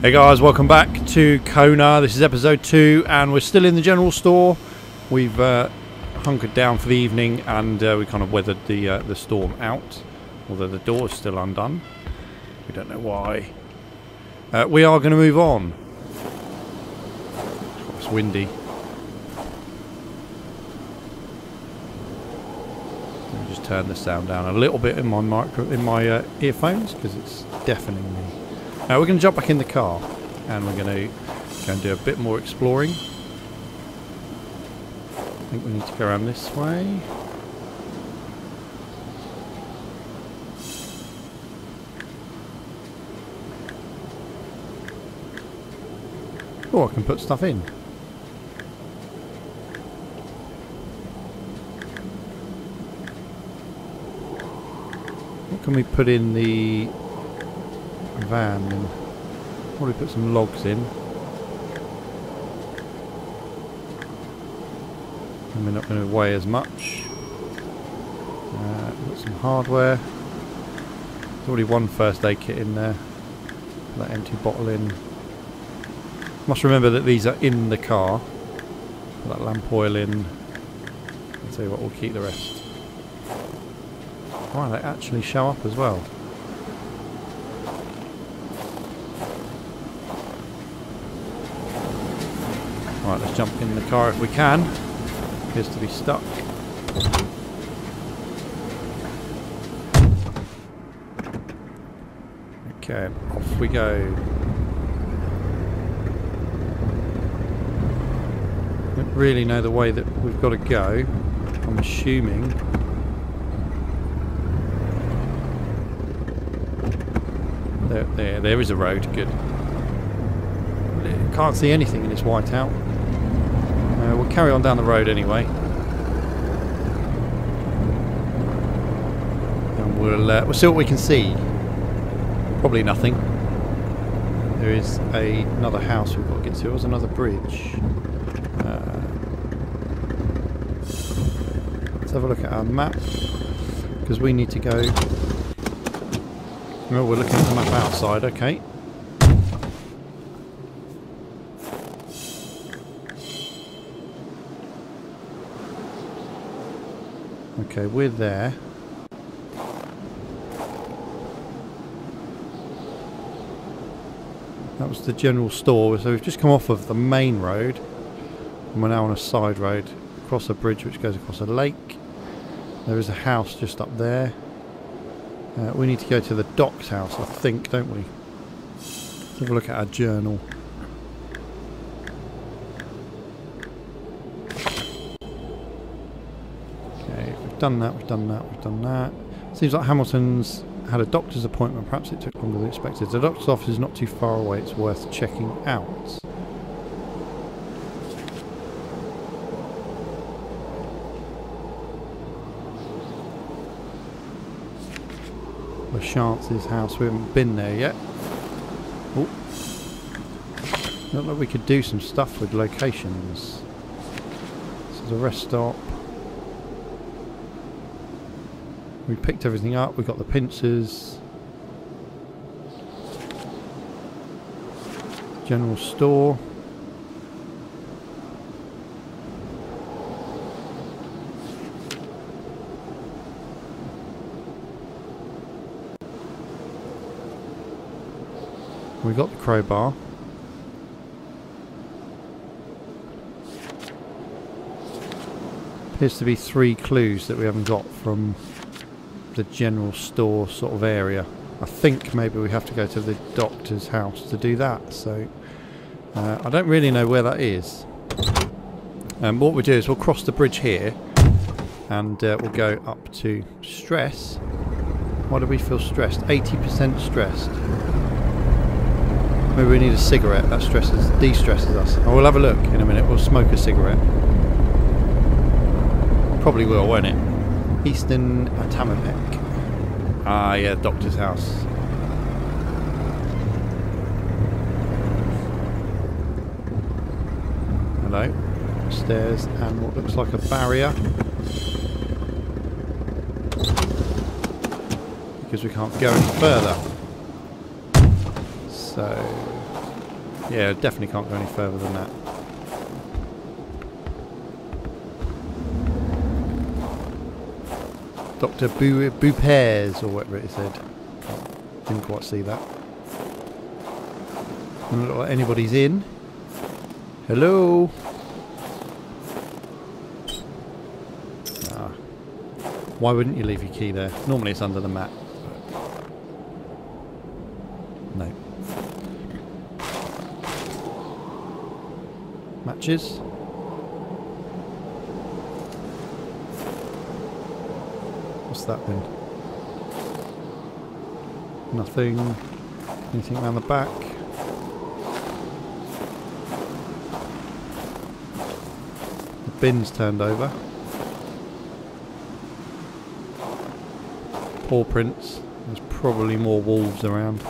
Hey guys, welcome back to Kona. This is episode 2 and we're still in the general store. We've hunkered down for the evening and we kind of weathered the storm out, although the door is still undone. We don't know why. We are going to move on. It's windy. Let me just turn the sound down a little bit in my earphones because it's deafening me. Now we're going to jump back in the car and we're going to go and do a bit more exploring. I think we need to go around this way. Oh, I can put stuff in. What can we put in the van? And probably put some logs in. And we're not going to weigh as much. Put some hardware. There's already one first aid kit in there. Put that empty bottle in. Must remember that these are in the car. Put that lamp oil in. I'll tell you what, we'll keep the rest. Wow, they actually show up as well. Right, let's jump in the car if we can. Appears to be stuck. Okay, off we go. Don't really know the way that we've got to go. I'm assuming. There is a road. Good. Can't see anything in this whiteout. We'll carry on down the road anyway. And we'll see what we can see. Probably nothing. There is another house we've got to get to. There was another bridge. Let's have a look at our map. Because we need to go... Oh, we're looking at the map outside, okay. Okay, we're there. That was the general store, so we've just come off of the main road and we're now on a side road across a bridge which goes across a lake. There is a house just up there. We need to go to the docks house, I think, don't we? Let's have a look at our journal. We've done that, we've done that, we've done that. Seems like Hamilton's had a doctor's appointment. Perhaps it took longer than expected. The doctor's office is not too far away. It's worth checking out. Chance's house. We haven't been there yet. Oh. Looked like we could do some stuff with locations. This is a rest stop. We picked everything up, we got the pincers. General store. We got the crowbar. Appears to be 3 clues that we haven't got from the general store sort of area. I think maybe we have to go to the doctor's house to do that, so I don't really know where that is. What we'll do is we'll cross the bridge here and we'll go up to stress. Why do we feel stressed? 80% stressed. Maybe we need a cigarette. That de-stresses us. Oh, we'll have a look in a minute. We'll smoke a cigarette. Probably will, won't it? Eastern Tamamec. Ah, yeah, doctor's house. Hello. Stairs and what looks like a barrier. Because we can't go any further. So Yeah, definitely can't go any further than that. Dr. Boupairs, or whatever it said. Didn't quite see that. Doesn't look like anybody's in. Hello? Ah. Why wouldn't you leave your key there? Normally it's under the mat. No. Matches? What's that then? Nothing. Anything around the back? The bin's turned over. Paw prints. There's probably more wolves around.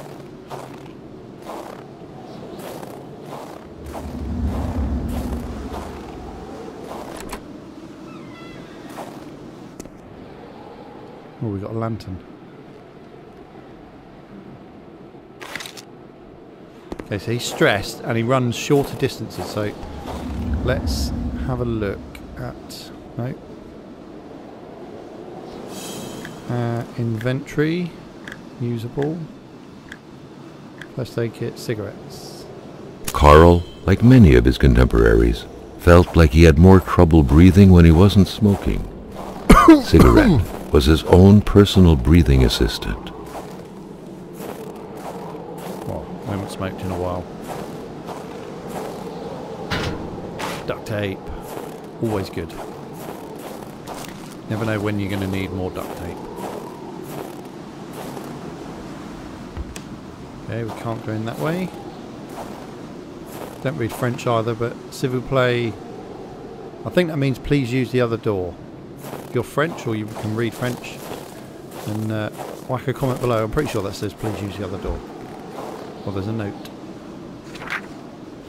Oh, we got a lantern. Okay, so he's stressed and he runs shorter distances, so let's have a look at... No. Inventory. Usable. First aid kit, cigarettes. Carl, like many of his contemporaries, felt like he had more trouble breathing when he wasn't smoking. Cigarette was his own personal breathing assistant. Well, I haven't smoked in a while. Duct tape. Always good. Never know when you're going to need more duct tape. Okay, we can't go in that way. Don't read French either, but s'il vous plaît. I think that means please use the other door. If you're French or you can read French, then whack a comment below. I'm pretty sure that says please use the other door. Well, there's a note.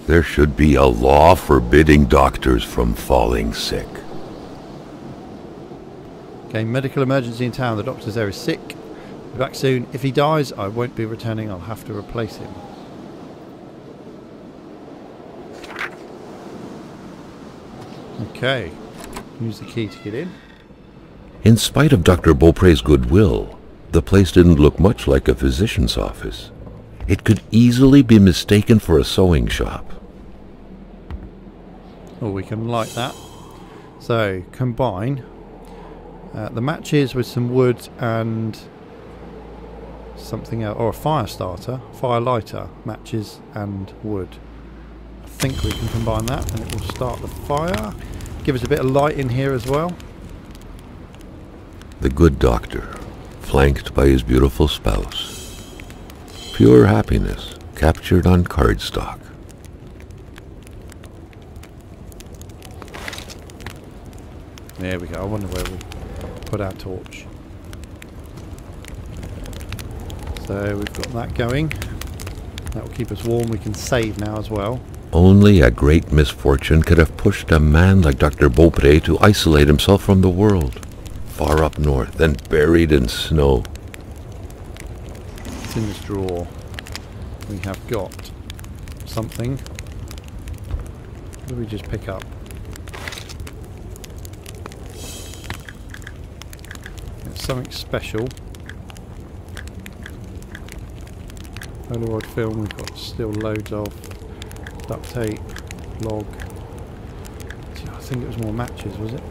There should be a law forbidding doctors from falling sick. Okay, medical emergency in town. The doctor's there is sick. Be back soon. If he dies, I won't be returning. I'll have to replace him. Okay. Use the key to get in. In spite of Dr. Beaupré's goodwill, the place didn't look much like a physician's office. It could easily be mistaken for a sewing shop. Oh, we can light that. So, combine the matches with some wood and something else, or a fire starter, fire lighter, matches and wood. I think we can combine that and it will start the fire. Give us a bit of light in here as well. The good doctor, flanked by his beautiful spouse. Pure happiness, captured on cardstock. There we go. I wonder where we put our torch. So we've got that going. That will keep us warm. We can save now as well. Only a great misfortune could have pushed a man like Dr. Beaupré to isolate himself from the world, far up north and buried in snow. It's in this drawer. We have got something. What did we just pick up? It's something special. Polaroid film, we've got still loads of duct tape, log. I think it was more matches, was it?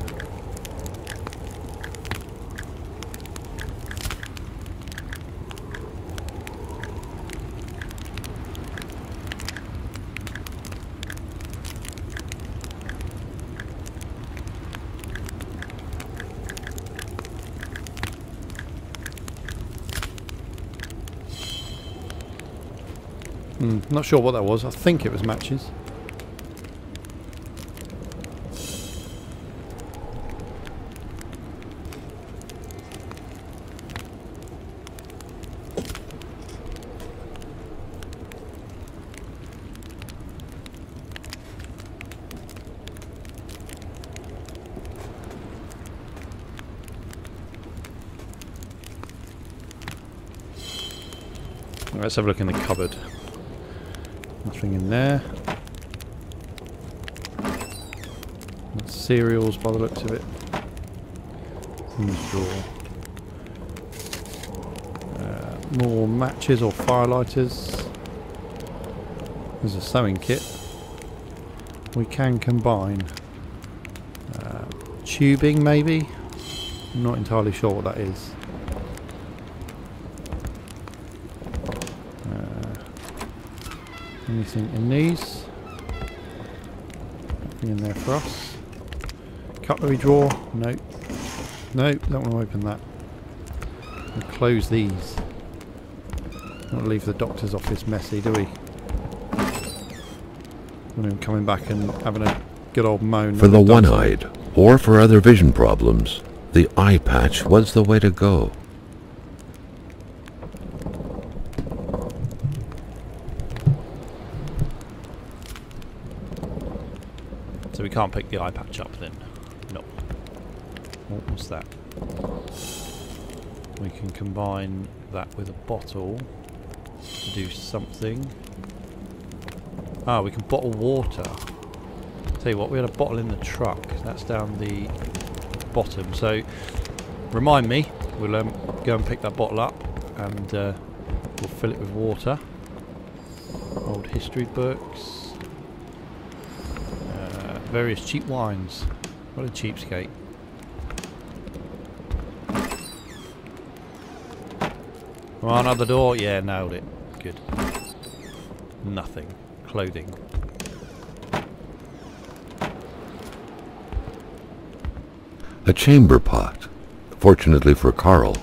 Not sure what that was. I think it was matches. Let's have a look in the cupboard. Nothing in there. That's cereals by the looks of it. In the drawer. More matches or firelighters. There's a sewing kit. We can combine tubing maybe. I'm not entirely sure what that is. Anything in these? Nothing in there for us. Cutlery drawer? Nope. Nope, don't want to open that. We'll close these. Don't want to leave the doctor's office messy, do we? Want him coming back and having a good old moan. For the one-eyed, or for other vision problems, the eye patch was the way to go. So we can't pick the eye patch up then? No. What was that? We can combine that with a bottle to do something. Ah, we can bottle water. Tell you what, we had a bottle in the truck. That's down the bottom. So, remind me. We'll go and pick that bottle up and we'll fill it with water. Old history books. Various cheap wines. What a cheapskate. Come on, another door. Yeah, nailed it. Good. Nothing. Clothing. A chamber pot. Fortunately for Carl,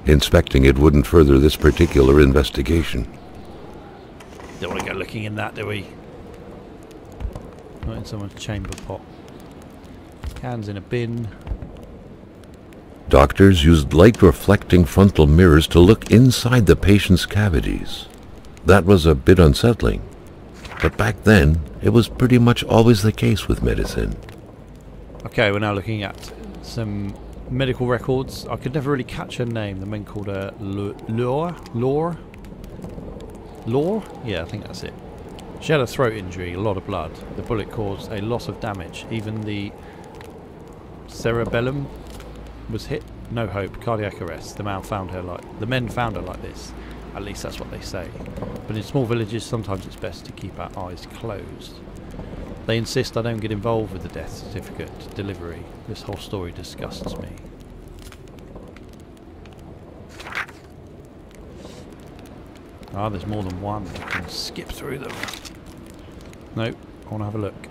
inspecting it wouldn't further this particular investigation. Don't want to go looking in that, do we? Not in someone's chamber pot. Cans in a bin. Doctors used light-reflecting frontal mirrors to look inside the patient's cavities. That was a bit unsettling. But back then, it was pretty much always the case with medicine. Okay, we're now looking at some medical records. I could never really catch her name. The men called her Lore? Yeah, I think that's it. She had a throat injury, a lot of blood. The bullet caused a loss of damage. Even the cerebellum was hit. No hope. Cardiac arrest. The men found her like this. At least that's what they say. But in small villages, sometimes it's best to keep our eyes closed. They insist I don't get involved with the death certificate delivery. This whole story disgusts me. Ah, there's more than one. You can skip through them. Nope, I want to have a look.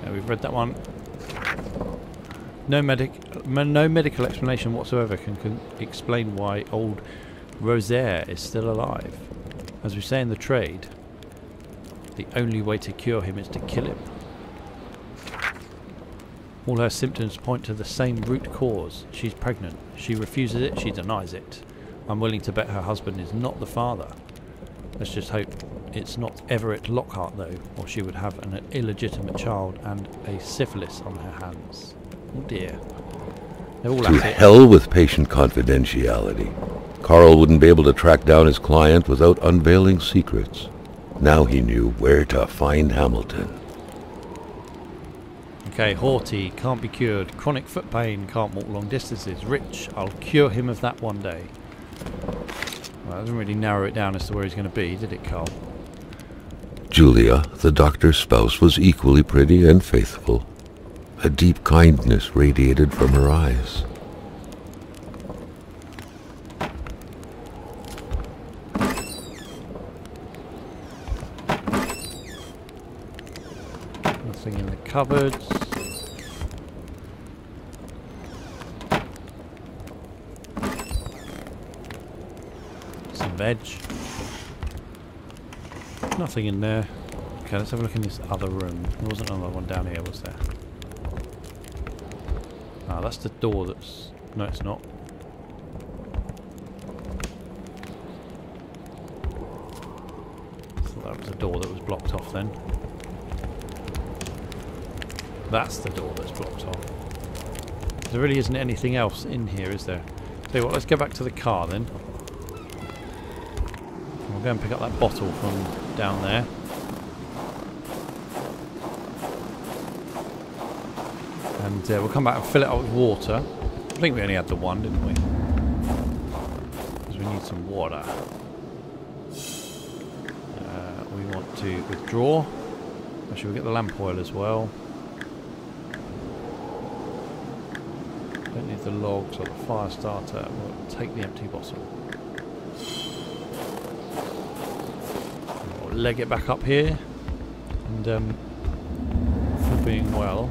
Yeah, we've read that one. No medical explanation whatsoever can explain why old Rosaire is still alive. As we say in the trade, the only way to cure him is to kill him. All her symptoms point to the same root cause. She's pregnant. She refuses it, she denies it. I'm willing to bet her husband is not the father. Let's just hope it's not Everett Lockhart though, or she would have an illegitimate child and a syphilis on her hands. Oh dear. They're all To hell with patient confidentiality. Carl wouldn't be able to track down his client without unveiling secrets. Now he knew where to find Hamilton. Okay, haughty, can't be cured. Chronic foot pain, can't walk long distances. Rich, I'll cure him of that one day. Well, that doesn't really narrow it down as to where he's going to be, did it, Carl? Julia, the doctor's spouse, was equally pretty and faithful. A deep kindness radiated from her eyes. Nothing in the cupboards. Some veg. Nothing in there. Okay, let's have a look in this other room. There wasn't another one down here, was there? Ah, that's the door that's... No, it's not. Thought that was a door that was blocked off then. That's the door that's blocked off. There really isn't anything else in here, is there? Tell you what, let's go back to the car then. I'll go and pick up that bottle from down there. And we'll come back and fill it up with water. I think we only had the one, didn't we? Because we need some water. We want to withdraw. Actually, we'll get the lamp oil as well. Don't need the logs or the fire starter. We'll take the empty bottle. We'll leg it back up here. And for being well,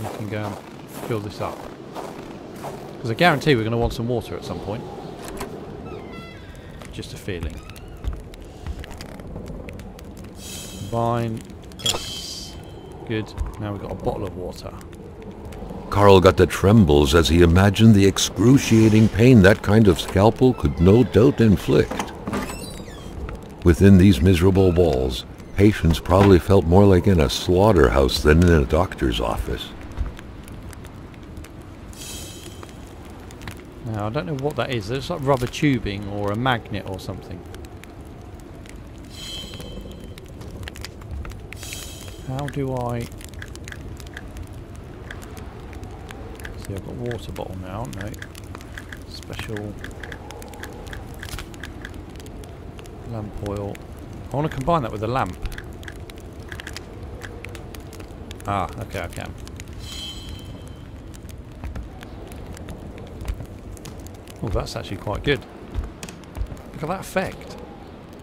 we can go and fill this up. Because I guarantee we're going to want some water at some point. Just a feeling. Combine. Yes. Good. Now we've got a bottle of water. Carl got the trembles as he imagined the excruciating pain that kind of scalpel could no doubt inflict. Within these miserable walls, patients probably felt more like in a slaughterhouse than in a doctor's office. Now, I don't know what that is. It's like rubber tubing or a magnet or something. How do I... See, I've got a water bottle now. No. Special lamp oil. I want to combine that with the lamp. Ah, okay, I can. Oh, that's actually quite good. Look at that effect.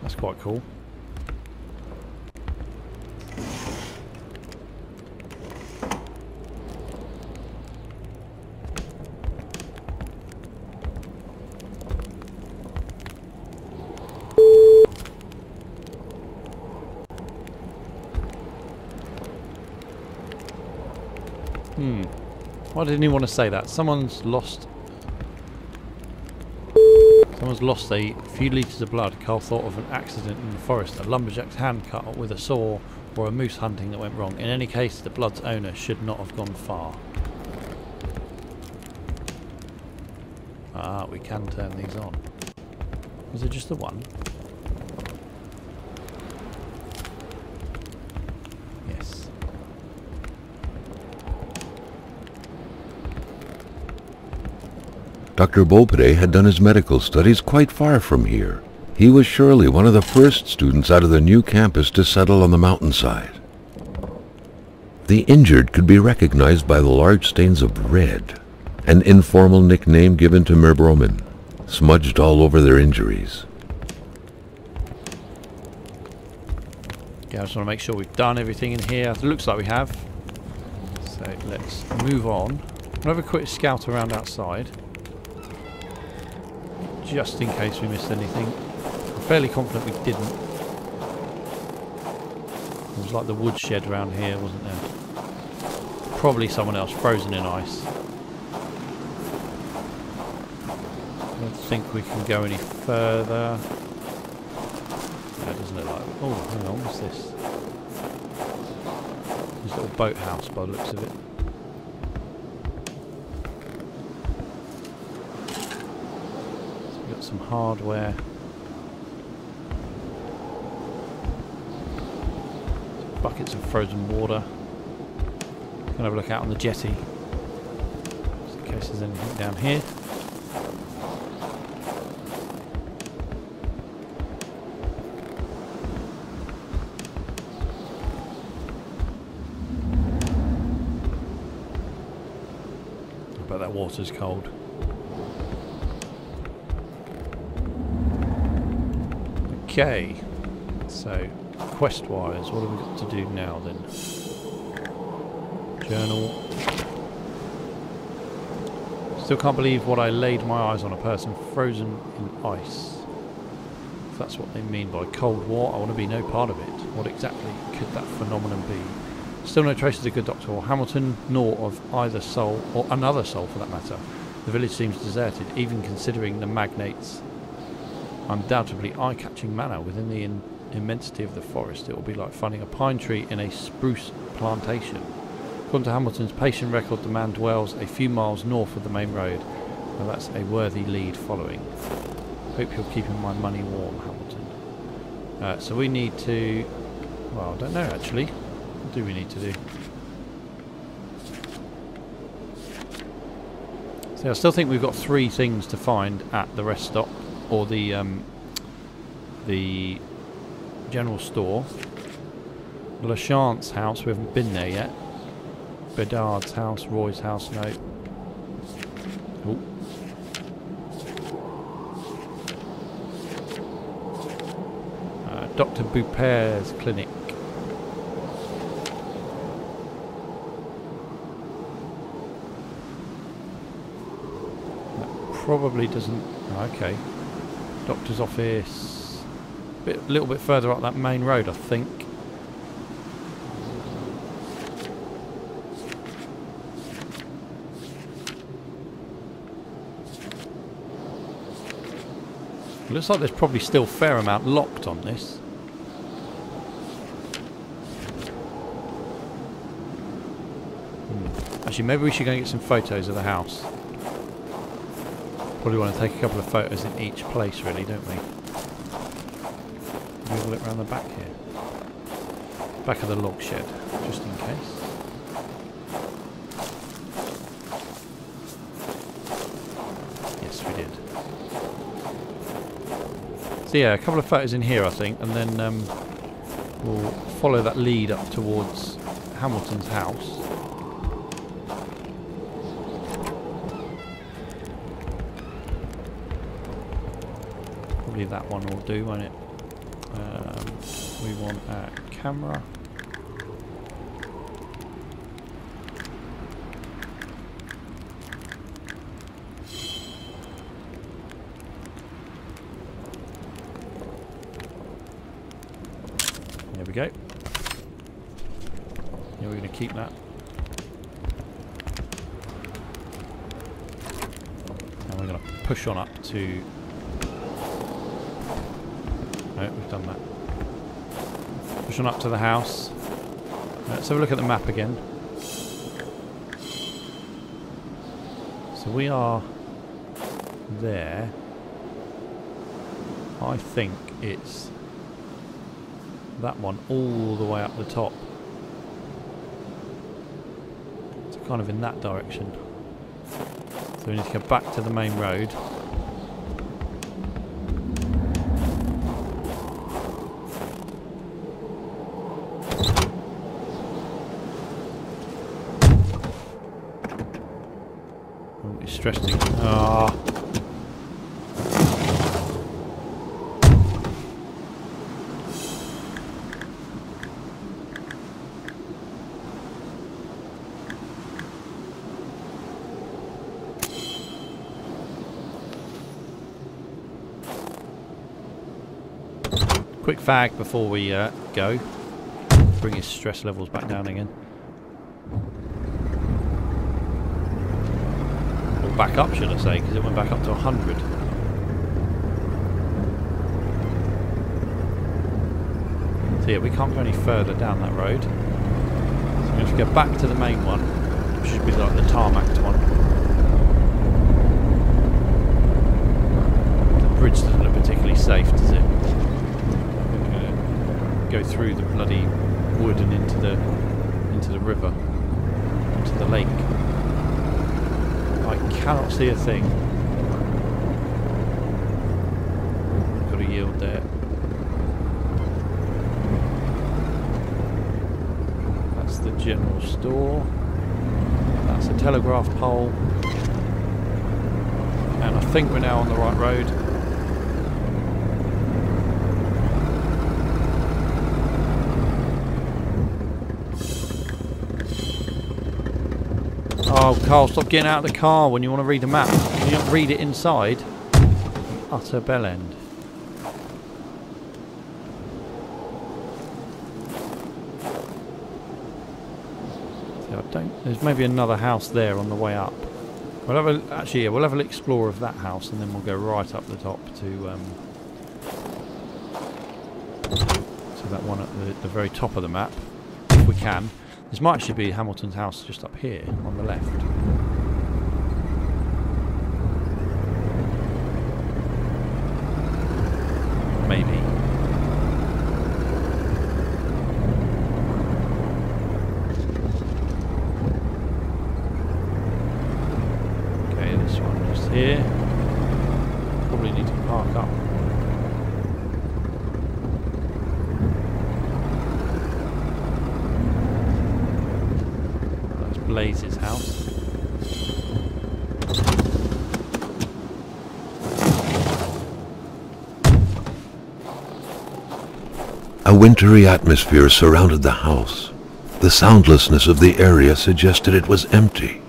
That's quite cool. Why didn't he want to say that? Someone's lost a few litres of blood. Carl thought of an accident in the forest, a lumberjack's hand cut with a saw, or a moose hunting that went wrong. In any case, the blood's owner should not have gone far. Ah, we can turn these on. Was it just the one? Yes. Dr. Beaupre had done his medical studies quite far from here. He was surely one of the first students out of the new campus to settle on the mountainside. The injured could be recognized by the large stains of red, an informal nickname given to merbromin, smudged all over their injuries. Okay, I just want to make sure we've done everything in here. It looks like we have. So let's move on. I'll have a quick scout around outside, just in case we missed anything. I'm fairly confident we didn't. There was like the woodshed around here, wasn't there? Probably someone else frozen in ice. I don't think we can go any further. No, it doesn't look like... Oh, hang on, what's this? This little boathouse by the looks of it. Some hardware. Some buckets of frozen water. Gonna have a look out on the jetty, just in case there's anything down here. I bet that water's cold. Okay, so quest-wise, what have we got to do now then? Journal. Still can't believe what I laid my eyes on, a person frozen in ice. If that's what they mean by Cold War, I want to be no part of it. What exactly could that phenomenon be? Still no traces of good Dr. Hamilton, nor of either soul, or another soul for that matter. The village seems deserted, even considering the magnate's undoubtedly eye-catching manner. Within the immensity of the forest, it will be like finding a pine tree in a spruce plantation. According to Hamilton's patient record, the man dwells a few miles north of the main road. Well, that's a worthy lead following. Hope you're keeping my money warm, Hamilton. So we need to... Well, I don't know actually. What do we need to do? See, I still think we've got 3 things to find at the rest stop, or the general store. Lachant's house, we haven't been there yet. Bedard's house, Roy's house, no. Ooh. Dr. Bouper's clinic. That probably doesn't... Oh, okay. Doctor's office. A little bit further up that main road, I think. Looks like there's probably still a fair amount locked on this. Actually, maybe we should go and get some photos of the house. Probably want to take a couple of photos in each place, really, don't we? Wiggle it around the back here. Back of the log shed, just in case. Yes, we did. So yeah, a couple of photos in here, I think, and then we'll follow that lead up towards Hamilton's house. Probably that one will do, won't it? We want a camera. There we go. Yeah, we're going to keep that. And we're going to push on up to... No, we've done that. Push on up to the house. Let's have a look at the map again. So we are there. I think it's that one all the way up the top. It's kind of in that direction. So we need to go back to the main road. Oh, it's stressing. Ah. Quick fag before we go. Bring his stress levels back down again. Or back up, should I say, because it went back up to 100. So yeah, we can't go any further down that road. So we're going to go back to the main one, which should be like the tarmacked one. The bridge doesn't look particularly safe, does it? Go through the bloody wood and into the river, into the lake. I cannot see a thing. Got to yield there. That's the general store. That's a telegraph pole. And I think we're now on the right road. Oh, Carl, stop getting out of the car when you want to read a map. You don't read it inside. Utter bell end. So I don't. There's maybe another house there on the way up. We'll have a, actually, yeah, we'll have an explore of that house, and then we'll go right up the top to that one at the very top of the map, if we can. This might actually be Hamilton's house just up here on the left. up. That's Blaze's house. A wintry atmosphere surrounded the house. The soundlessness of the area suggested it was empty.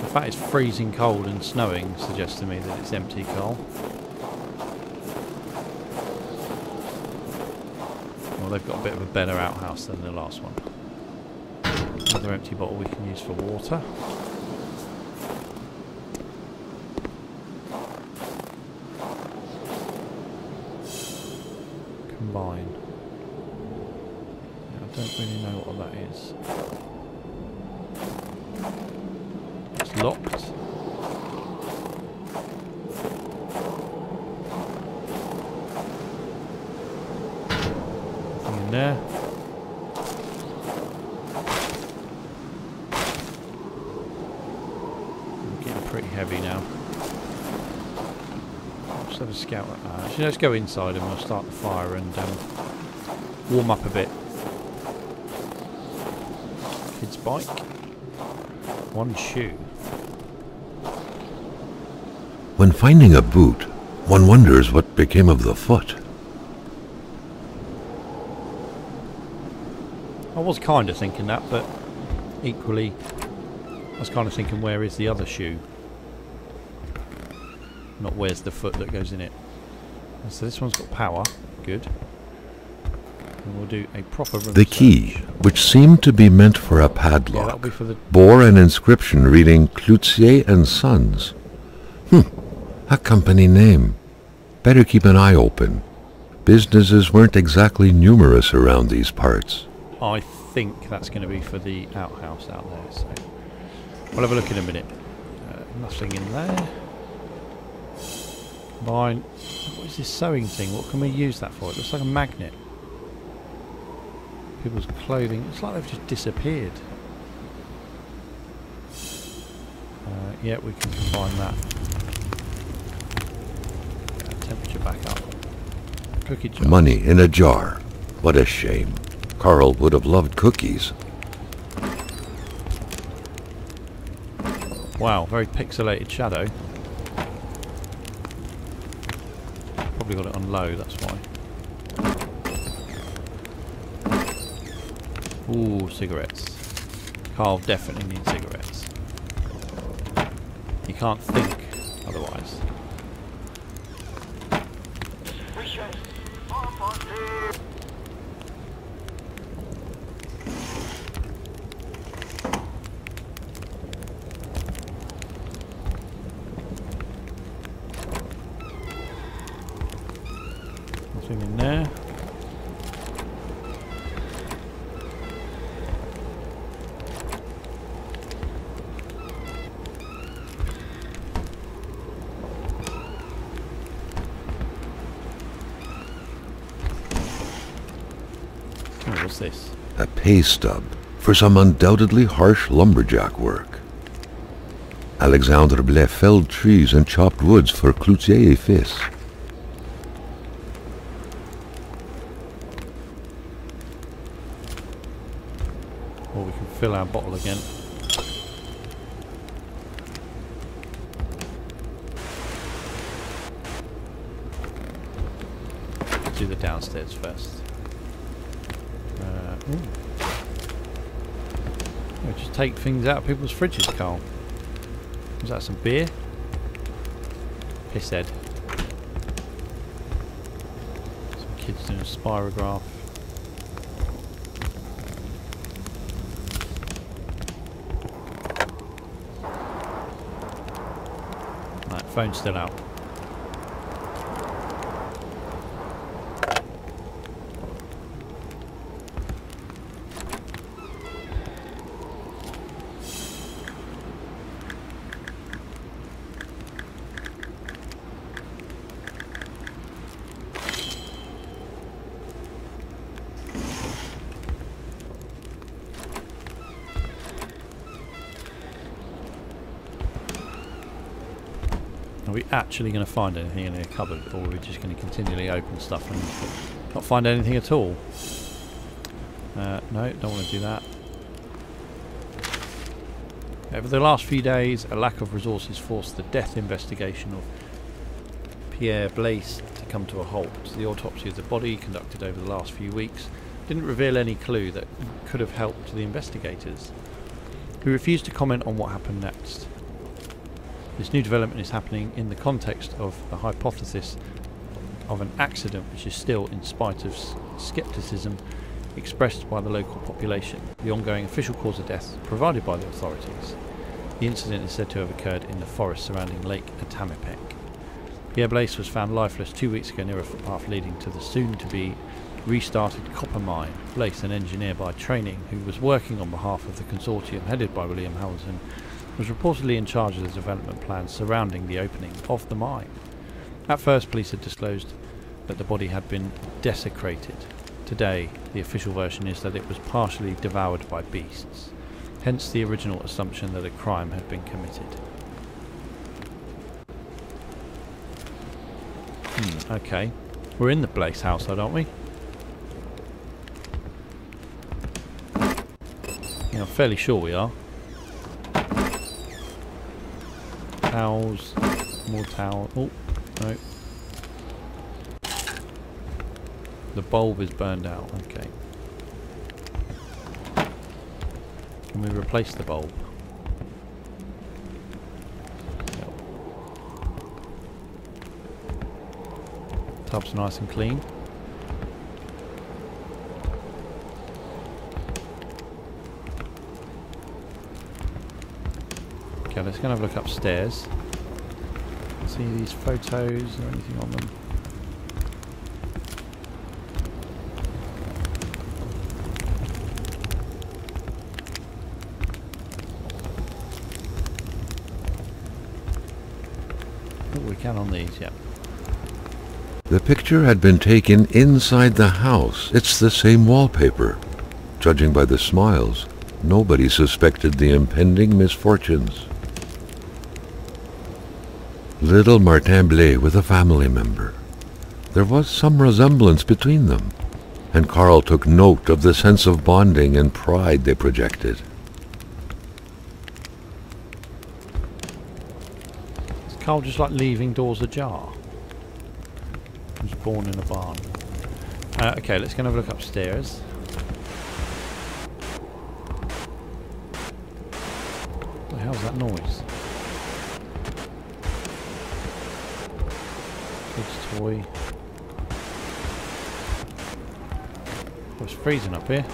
The fact it's freezing cold and snowing suggests to me that it's empty, Carl. Well, they've got a bit of a better outhouse than the last one. Another empty bottle we can use for water. Combine. Yeah, I don't really know what that is. It's locked. Nothing in there. I'm getting pretty heavy now. Let's have a scout. Actually, let's go inside and we'll start the fire and warm up a bit. Kid's bike. One shoe. When finding a boot, one wonders what became of the foot. I was kind of thinking that, but equally, I was kind of thinking, where is the other shoe? Not where's the foot that goes in it. And so this one's got power. Good. And we'll do a proper room The key, search. which seemed to be meant for a Yeah, padlock, that'll be for the... bore an inscription reading Cloutier and Sons. A company name. Better keep an eye open. Businesses weren't exactly numerous around these parts. I think that's going to be for the outhouse out there. So we'll have a look in a minute. Nothing in there. Combine. What is this sewing thing? What can we use that for? It looks like a magnet. People's clothing. It's like they've just disappeared. Yeah, we can combine that. Temperature back up. Cookie jar. Money in a jar. What a shame. Carl would have loved cookies. Wow, very pixelated shadow. Probably got it on low, that's why. Ooh, cigarettes. Carl definitely needs cigarettes. You can't think otherwise. Nothing in there. Oh, what's this? A pay stub for some undoubtedly harsh lumberjack work. Alexandre Blais felled trees and chopped woods for Cloutier et Fils. Or we can fill our bottle again. Do the downstairs first. Just take things out of people's fridges, Carl. Was that some beer? Pisshead. Some kids doing a spirograph. Right, phone's still out. Are we actually going to find anything in a cupboard, or are we just going to continually open stuff and not find anything at all? No, don't want to do that. Over the last few days, a lack of resources forced the death investigation of Pierre Blaise to come to a halt. The autopsy of the body, conducted over the last few weeks, didn't reveal any clue that could have helped the investigators, who refused to comment on what happened next. This new development is happening in the context of the hypothesis of an accident, which is still, in spite of scepticism expressed by the local population, the ongoing official cause of death provided by the authorities. The incident is said to have occurred in the forest surrounding Lake Atamipek. Pierre Blaise was found lifeless 2 weeks ago near a footpath leading to the soon-to-be restarted copper mine. Blaise, an engineer by training who was working on behalf of the consortium headed by William Hamilton, was reportedly in charge of the development plans surrounding the opening of the mine. At first, police had disclosed that the body had been desecrated. Today, the official version is that it was partially devoured by beasts, hence the original assumption that a crime had been committed. Okay. We're in the Blaise household, aren't we? Yeah, I'm fairly sure we are. Towels. More towels. Oh, no. The bulb is burned out. Okay. Can we replace the bulb? Yep. Tub's nice and clean. Okay, let's go and have a look upstairs. See these photos or anything on them. Oh, we can on these, yeah. The picture had been taken inside the house. It's the same wallpaper. Judging by the smiles, nobody suspected the impending misfortunes. Little Martin Blais with a family member. There was some resemblance between them, and Carl took note of the sense of bonding and pride they projected. Is Carl just like leaving doors ajar? He was born in a barn. Okay, let's go and have a look upstairs. What the hell's that noise? Kid's toy. Oh, it's freezing up here.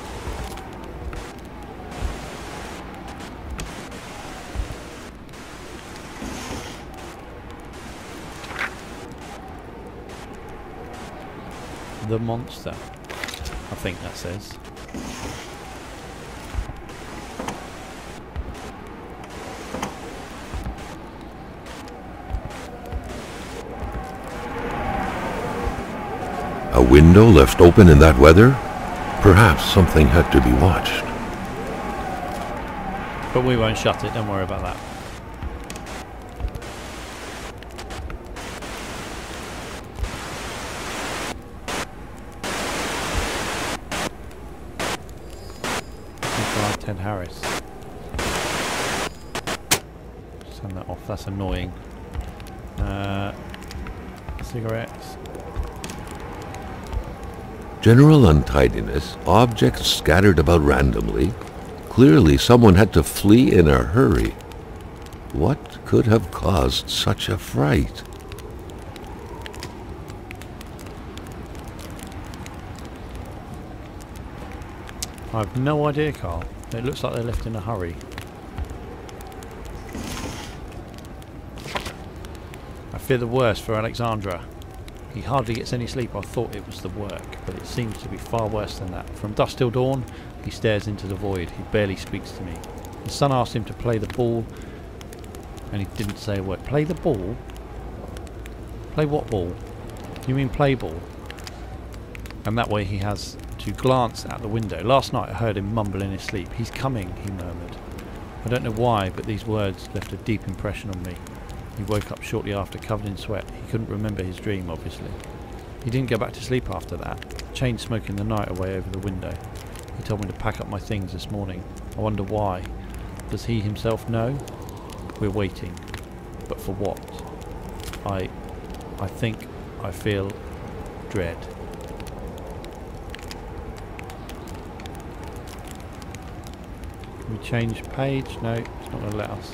The monster, I think that says. A window left open in that weather? Perhaps something had to be watched. But we won't shut it, don't worry about that. Ted Harris. Turn that off, that's annoying. Cigarettes. General untidiness, objects scattered about randomly. Clearly someone had to flee in a hurry. What could have caused such a fright? I've no idea, Carl. It looks like they left in a hurry. I fear the worst for Alexandra. He hardly gets any sleep. I thought it was the work, but it seems to be far worse than that. From dusk till dawn, he stares into the void. He barely speaks to me. His son asked him to play the ball, and he didn't say a word. Play the ball? Play what ball? You mean play ball? And that way he has to glance out the window. Last night I heard him mumble in his sleep. He's coming, he murmured. I don't know why, but these words left a deep impression on me. He woke up shortly after, covered in sweat. He couldn't remember his dream, obviously. He didn't go back to sleep after that. Chain smoking the night away over the window. He told me to pack up my things this morning. I wonder why. Does he himself know? We're waiting. But for what? I think I feel dread. Can we change page? No, it's not going to let us.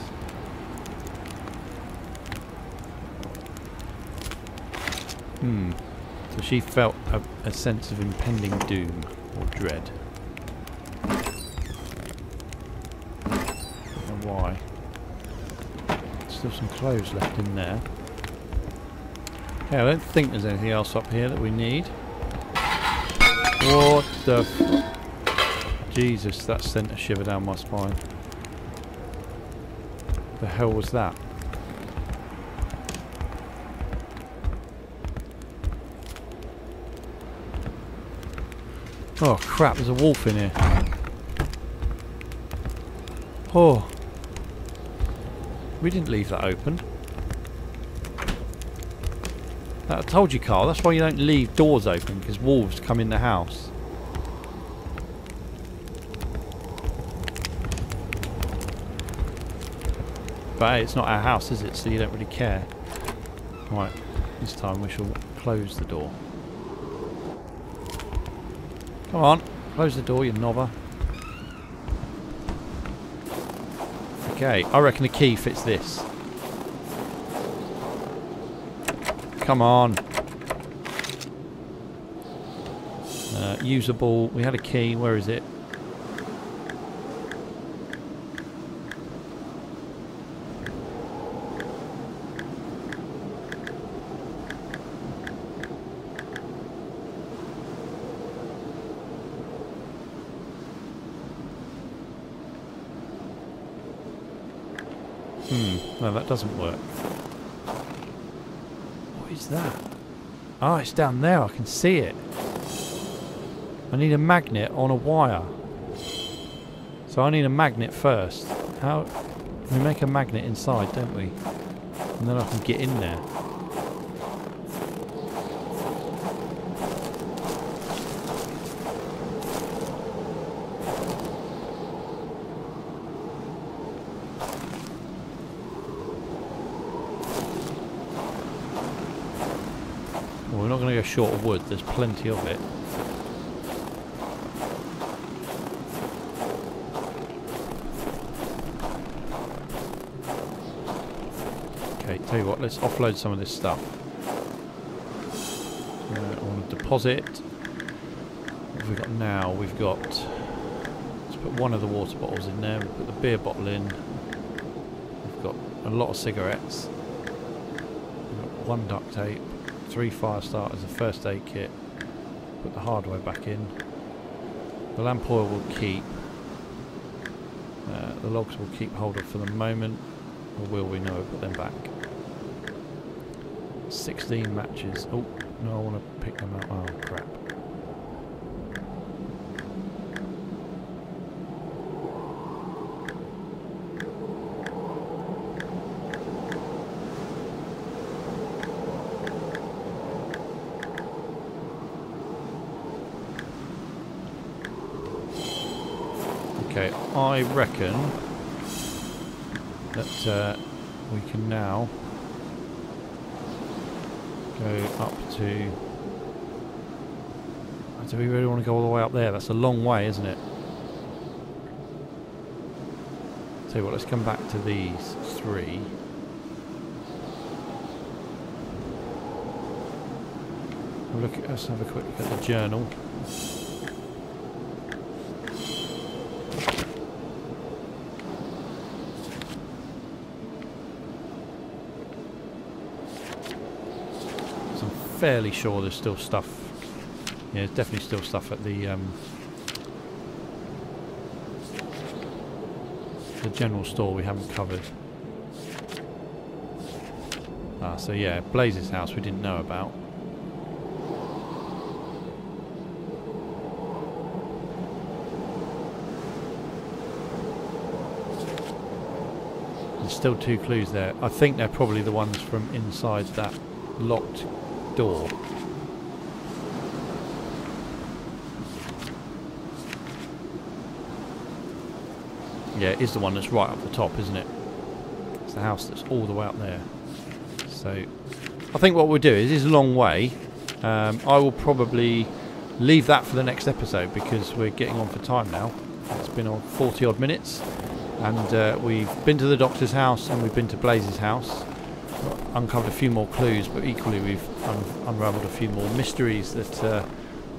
So she felt a sense of impending doom or dread. Don't know why. Still some clothes left in there. Okay, I don't think there's anything else up here that we need. What the Jesus, that sent a shiver down my spine. The hell was that? Oh crap, there's a wolf in here. Oh. We didn't leave that open. I told you, Carl, that's why you don't leave doors open, because wolves come in the house. But hey, it's not our house, is it? So you don't really care. Right, this time we shall close the door. Come on, close the door, you knobber. Okay, I reckon the key fits this. Come on. Usable. We had a key. Where is it? No, that doesn't work. What is that? Oh, it's down there. I can see it. I need a magnet on a wire. So I need a magnet first. How? We make a magnet inside, don't we? And then I can get in there. Well, we're not going to go short of wood. There's plenty of it. Okay, tell you what, let's offload some of this stuff. I want to deposit. What have we got now? We've got... Let's put one of the water bottles in there. We'll put the beer bottle in. We've got a lot of cigarettes. We've got one duct tape. 3 fire starters, a first aid kit. Put the hardware back in. The lamp oil will keep. The logs will keep hold of for the moment. Or will we? No, put them back. 16 matches. Oh, no, I want to pick them up. Oh, crap. Okay, I reckon that we can now go up to... Do we really want to go all the way up there? That's a long way, isn't it? Tell you what, let's come back to these 3. Let's have a quick look at the journal. Fairly sure there's still stuff. Yeah, there's definitely still stuff at the general store we haven't covered. Ah, so yeah, Blaze's house we didn't know about. There's still 2 clues there. I think they're probably the ones from inside that locked door. Yeah, it is the one that's right up the top, isn't it? It's the house that's all the way up there. So I think what we'll do is a long way. I will probably leave that for the next episode because we're getting on for time now. It's been on 40 odd minutes, and we've been to the doctor's house and we've been to Blaze's house, uncovered a few more clues, but equally we've unravelled a few more mysteries that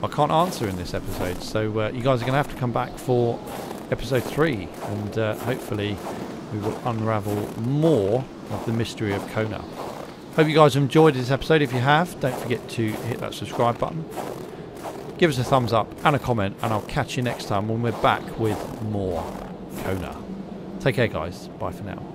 I can't answer in this episode. So you guys are going to have to come back for episode 3, and hopefully we will unravel more of the mystery of Kona. Hope you guys have enjoyed this episode. If you have, don't forget to hit that subscribe button, give us a thumbs up and a comment, and I'll catch you next time when we're back with more Kona. Take care guys, bye for now.